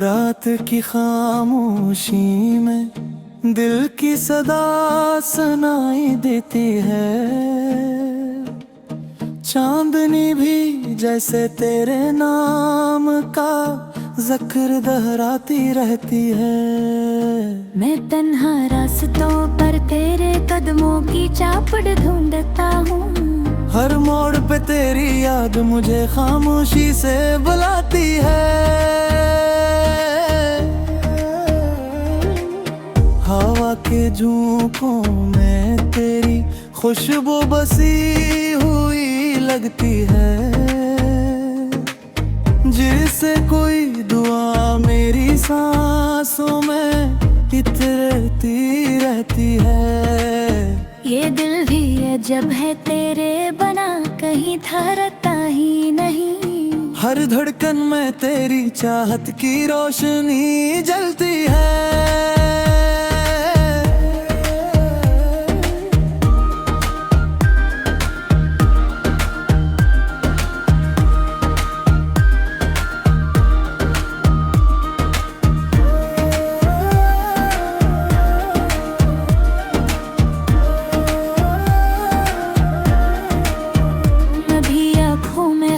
रात की खामोशी में दिल की सदा सुनाई देती है। चांदनी भी जैसे तेरे नाम का जिक्र दोहराती रहती है। मैं तन्हा रास्तों पर तेरे कदमों की चापड़ ढूंढता हूँ। हर मोड़ पे तेरी याद मुझे खामोशी से बुलाती है। हवा के झोंकों में तेरी खुशबू बसी हुई लगती है। जिससे कोई दुआ मेरी सांसों में इतरती रहती है। ये दिल भी अजब है तेरे बना कहीं ठहरता ही नहीं। हर धड़कन में तेरी चाहत की रोशनी जलती है।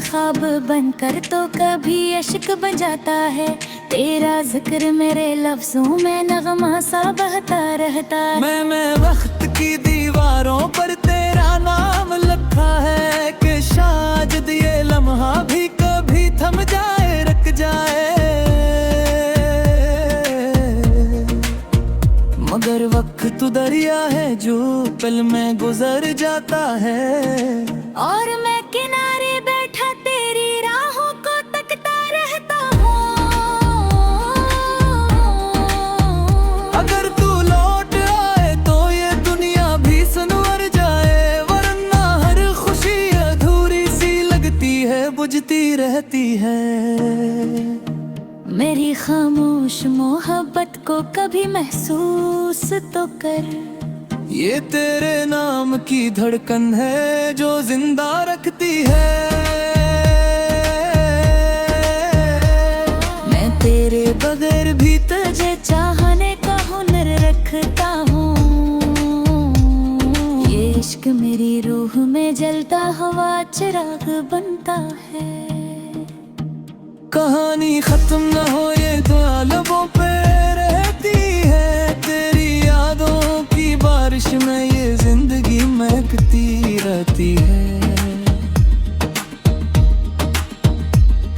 ख्वाब बनकर तो कभी इश्क बन जाता है। तेरा जिक्र मेरे लफ्जों में नगमा सा बहता रहता है। मैंने वक्त की दीवारों पर तेरा नाम लिखा है कि शायद ये लम्हा भी कभी थम जाए, रुक जाए। मगर वक्त दरिया है जो पल में गुजर जाता है। और मैं किनारे बैठा तेरी राहों को तकता रहता हूँ। अगर तू लौट आए तो ये दुनिया भी संवर जाए, वरना हर खुशी अधूरी सी लगती है, बुझती रहती है। मेरी खामोश मोहब्बत को कभी महसूस तो कर। ये तेरे नाम की धड़कन है जो जिंदा रखती है। मैं तेरे बगैर भी तुझे चाहने का हुनर रखता हूँ। ये इश्क मेरी रूह में जलता हुआ चिराग बनता है। कहानी खत्म न हो ये तो लबों पे रहती है। तेरी यादों की बारिश में ये जिंदगी महकती रहती है।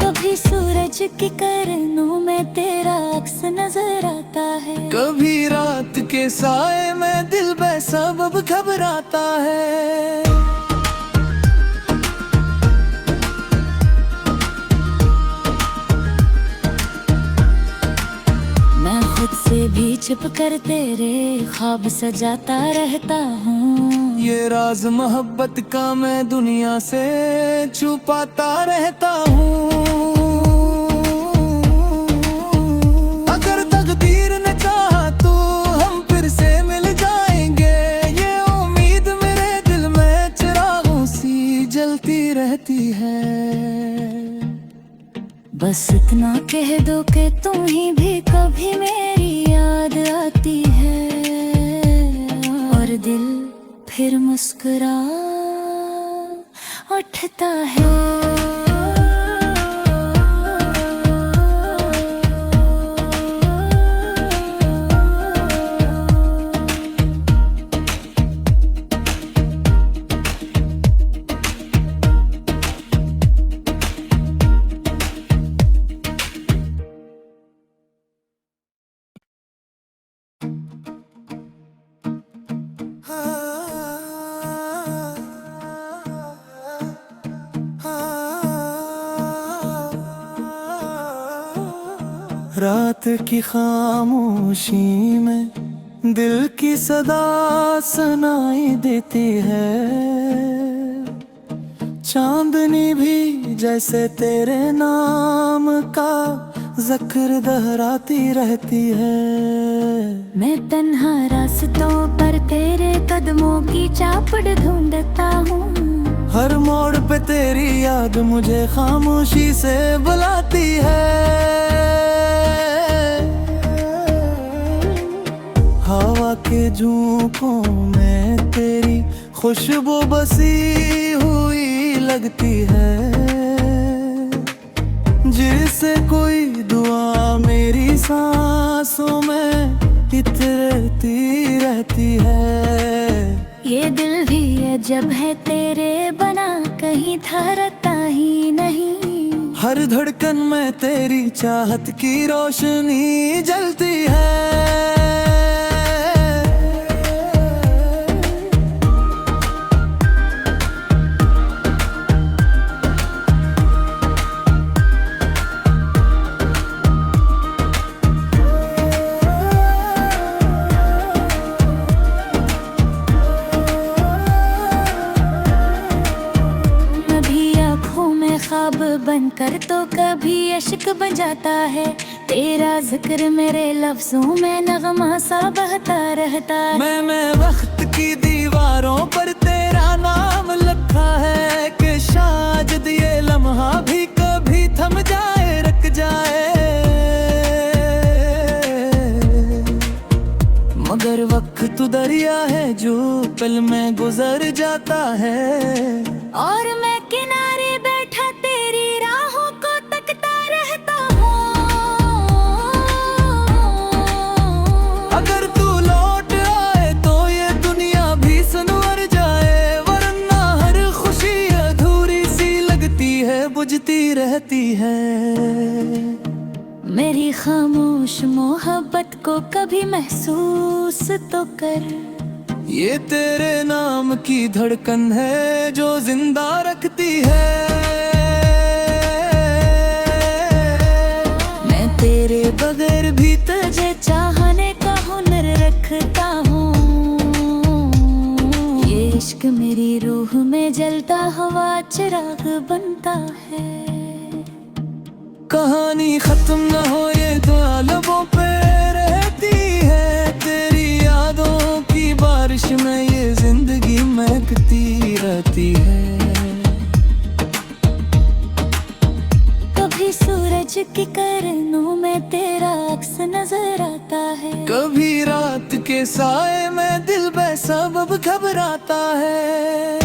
कभी सूरज की किरणों में तेरा अक्स नजर आता है। कभी रात के साए में दिल बेसबब घबराता है। से भी छिप कर तेरे ख्वाब सजाता रहता हूँ। ये राज मोहब्बत का मैं दुनिया से छुपाता रहता हूँ। अगर तकदीर ने चाहा तो हम फिर से मिल जाएंगे। ये उम्मीद मेरे दिल में चिरागों सी जलती रहती है। बस इतना कह दो कि तुम ही भी कभी मेरी याद आती है। और दिल फिर मुस्कुरा उठता है। रात की खामोशी में दिल की सदा सुनाई देती है। चांदनी भी जैसे तेरे नाम का जिक्र दोहराती रहती है। मैं तन्हा रास्तों पर तेरे कदमों की चापड़ ढूंढता हूँ। हर मोड़ पे तेरी याद मुझे खामोशी से बुलाती है। के झोंकों में तेरी खुशबू बसी हुई लगती है, जिससे कोई दुआ मेरी सांसों में इतरती रहती है। ये दिल भी अजब है तेरे बना, कहीं था रहता ही नहीं। हर धड़कन में तेरी चाहत की रोशनी जलती है। ख्वाब बनकर तो कभी इश्क बन जाता है, तेरा जिक्र मेरे लफ्जों में नगमा सा बहता रहता है। मैं वक्त की दीवारों पर तेरा नाम लिखा है कि शायद ये लम्हा भी कभी थम जाए, रुक जाए। मगर वक्त तो दरिया है जो पल में गुजर जाता है, और मैं किनारे बैठा तेरी राहों को तकता रहता हूँ। अगर तू लौट आए तो ये दुनिया भी संवर जाए, वरना हर खुशी अधूरी सी लगती है, बुझती रहती है। मेरी खामोश मोहब्बत को कभी महसूस तो कर, ये तेरे नाम की धड़कन है जो जिंदा रखती है। मैं तेरे बगैर भी तुझे चाहने का हुनर रखता हूँ। ये इश्क मेरी रूह में जलता हुआ चिराग बनता है। कहानी खत्म न हो ये तो लबों पे रहती है, तेरी यादों की बारिश में ये जिंदगी महकती रहती है। कभी सूरज की किरणों में तेरा अक्स नजर आता है, कभी रात के साए में दिल बेसबब घबराता है।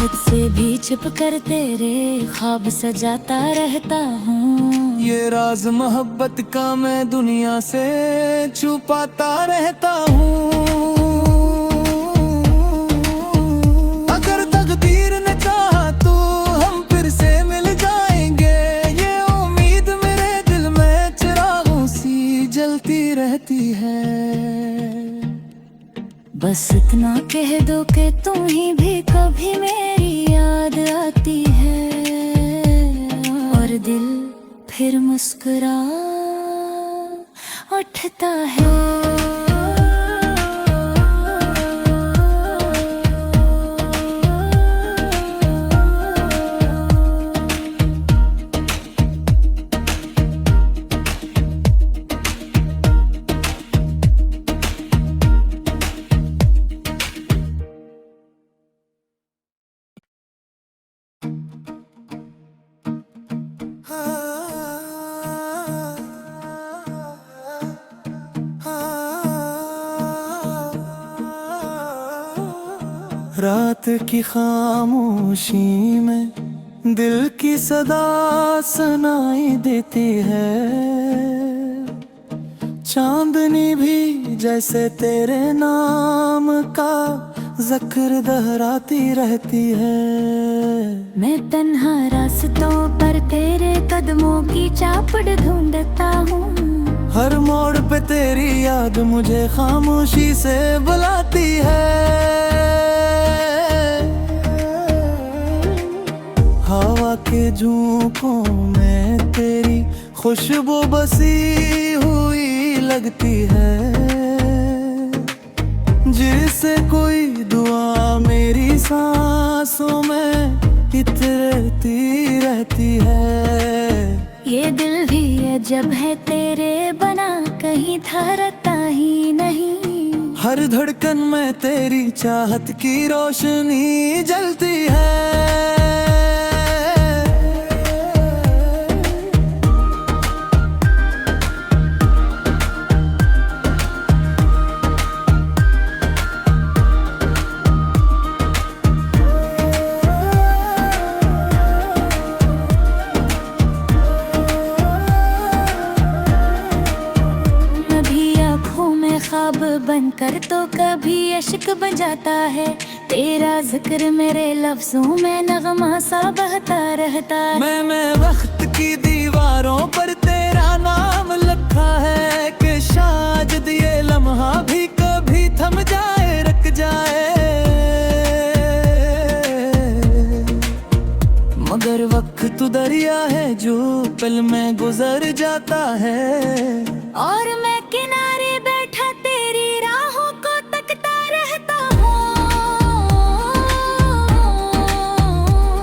खुद से भी छुप कर तेरे ख्वाब सजाता रहता हूँ। ये राज मोहब्बत का मैं दुनिया से छुपाता रहता हूँ। अगर तकदीर ने चाहा तो हम फिर से मिल जाएंगे, ये उम्मीद मेरे दिल में चिरागों सी जलती रहती है। बस इतना कह दो कि तुम ही भी कभी मेरी याद आती है, और दिल फिर मुस्कुरा उठता है। रात की खामोशी में दिल की सदा सुनाई देती है, चांदनी भी जैसे तेरे नाम का जिक्र दोहराती रहती है। मैं तन्हा रास्तों पर तेरे कदमों की चापड़ ढूंढता हूँ, हर मोड़ पे तेरी याद मुझे खामोशी से बुलाती है। हवा के झोंकों में तेरी खुशबू बसी हुई लगती है, जिससे कोई दुआ मेरी सांसों में इतरती रहती है। ये दिल भी अजब है तेरे बना, कहीं था रहता ही नहीं। हर धड़कन में तेरी चाहत की रोशनी जलती है। इश्क बन जाता है। तेरा जिक्र मेरे लफ्जों में नगमा सा बहता रहता है। मैं वक्त की दीवारों पर तेरा नाम लिखा है कि शायद ये लम्हा भी कभी थम जाए, रुक जाए। मगर वक्त दरिया है जो पल में गुजर जाता है। और मैं किनारे बैठा तेरी राहों को तकता रहता हूँ।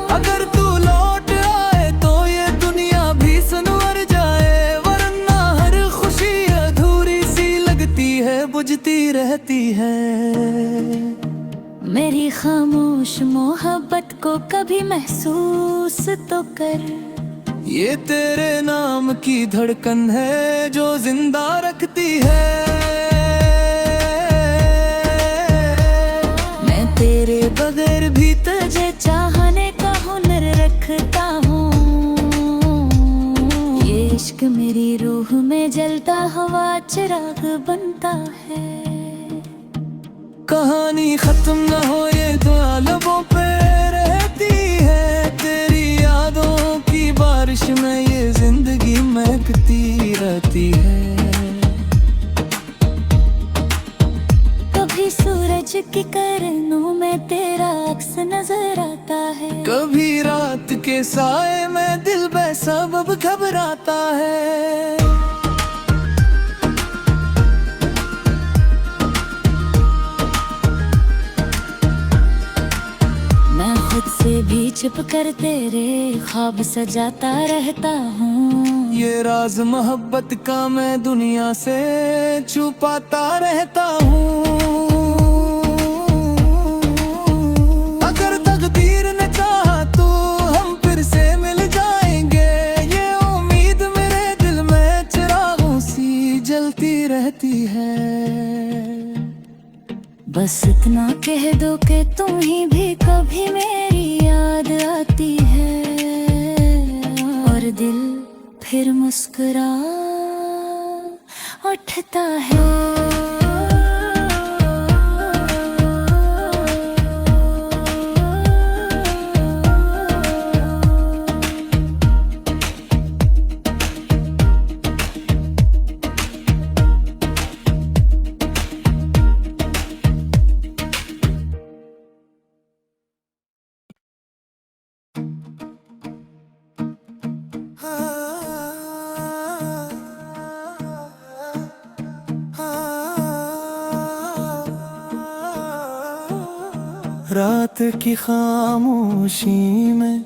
अगर तू लौट आए तो ये दुनिया भी संवर जाए, वरना हर खुशी अधूरी सी लगती है, बुझती रहती है। मेरी खामोश मोहब्बत को कभी महसूस तो कर। ये तेरे नाम की धड़कन है जो जिंदा रखती है। मैं तेरे बगैर भी तुझे चाहने का हुनर रखता हूँ। ये इश्क मेरी रूह में जलता हुआ चिराग बनता है। कहानी खत्म न हो ये दुआ लबों पे रहती है। तेरी यादों की बारिश में ये जिंदगी महकती रहती है। कभी सूरज की किरणों में तेरा अक्स नजर आता है। कभी रात के साए में दिल बेसबब घबराता है। से भी छिप कर तेरे ख्वाब सजाता रहता हूँ। ये राज मोहब्बत का मैं दुनिया से छुपाता रहता हूँ। अगर तकदीर ने चाहा तो हम फिर से मिल जाएंगे। ये उम्मीद मेरे दिल में चिरागों सी जलती रहती है। बस इतना कह दो कि तुम ही भी कभी मेरी याद आती है। और दिल फिर मुस्कुरा उठता है। रात की खामोशी में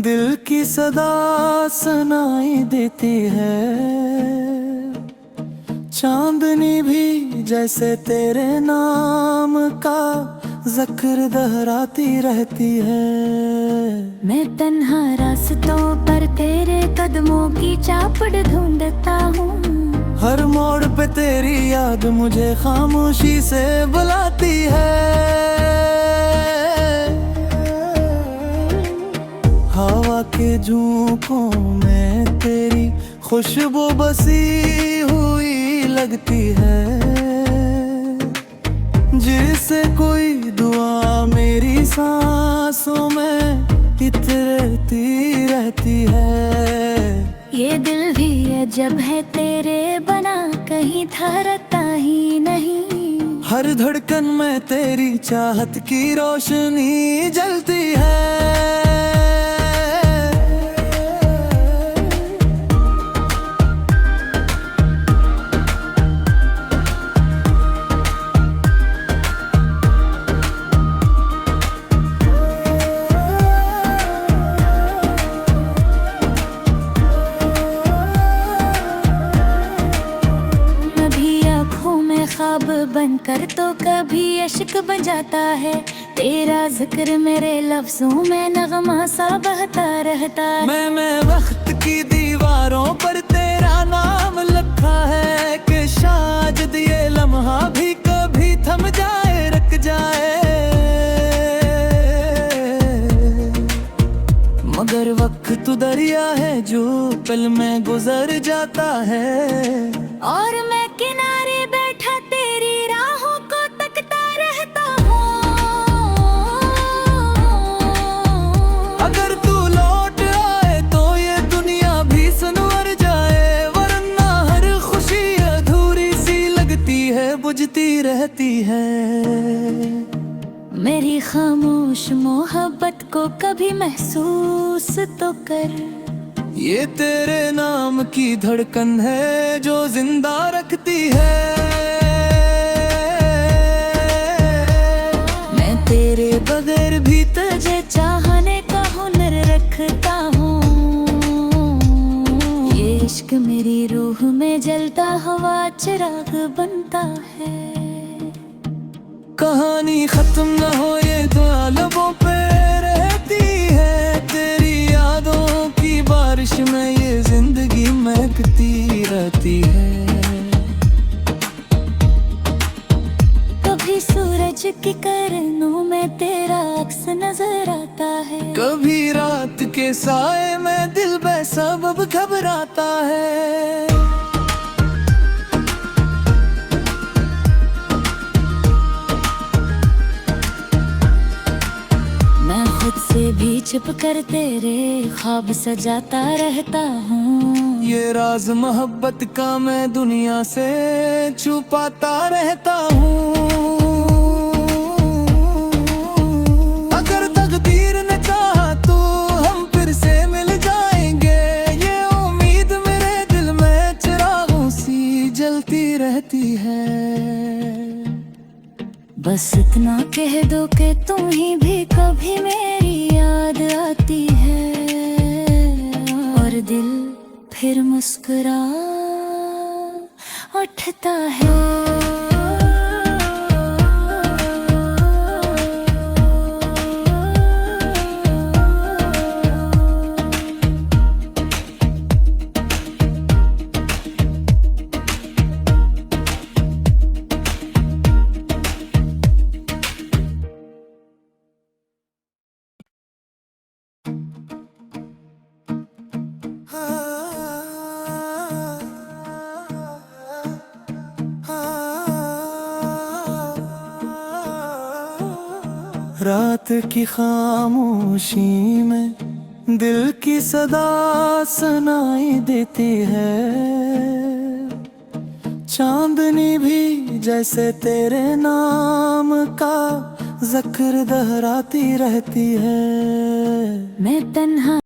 दिल की सदा सुनाई देती है। चांदनी भी जैसे तेरे नाम का जिक्र दोहराती रहती है। मैं तन्हा रास्तों पर तेरे कदमों की चापड़ ढूंढता हूँ। हर मोड़ पे तेरी याद मुझे खामोशी से बुलाती है। हवा के झोंकों में तेरी खुशबू बसी हुई लगती है। जिससे कोई दुआ मेरी सांसों में इतरती रहती है। ये दिल भी अजब है तेरे बना, कहीं ठहरता ही नहीं। हर धड़कन में तेरी चाहत की रोशनी जलती है। ख्वाब बनकर तो कभी इश्क बन जाता है। तेरा जिक्र मेरे लफ्जों में नगमा सा बहता रहता है। मैं वक्त की दीवारों पर तेरा नाम लिखा है कि शायद ये लम्हा भी कभी थम जाए, रुक जाए। मगर वक्त दरिया है जो पल में गुजर जाता है। और मैं किनारे बैठा तेरी राहों को तकता रहता रहती है। मेरी खामोश मोहब्बत को कभी महसूस तो कर। ये तेरे नाम की धड़कन है जो जिंदा रखती है। मैं तेरे बगैर भी तुझे चाहने का हुनर रखता हूँ। ये इश्क मेरी रूह में जलता हुआ चिराग बनता है। कहानी खत्म न हो ये दुआ लबों पे रहती है। तेरी यादों की बारिश में ये जिंदगी महकती रहती है। कभी सूरज की किरणों में तेरा अक्स नजर आता है। कभी रात के साए में दिल बेसबब घबराता है। मैं खुद से भी छुप कर तेरे ख्वाब सजाता रहता हूँ। ये राज मोहब्बत का मैं दुनिया से छुपाता रहता हूँ। अगर तकदीर ने चाहा तो हम फिर से मिल जाएंगे। ये उम्मीद मेरे दिल में चिरागों सी जलती रहती है। बस इतना कह दो कि तुम्हें भी कभी मेरी याद आती है। और दिल फिर मुस्कुरा उठता है। रात की खामोशी में दिल की सदा सुनाई देती है। चांदनी भी जैसे तेरे नाम का जिक्र दोहराती रहती है। मैं तन्हा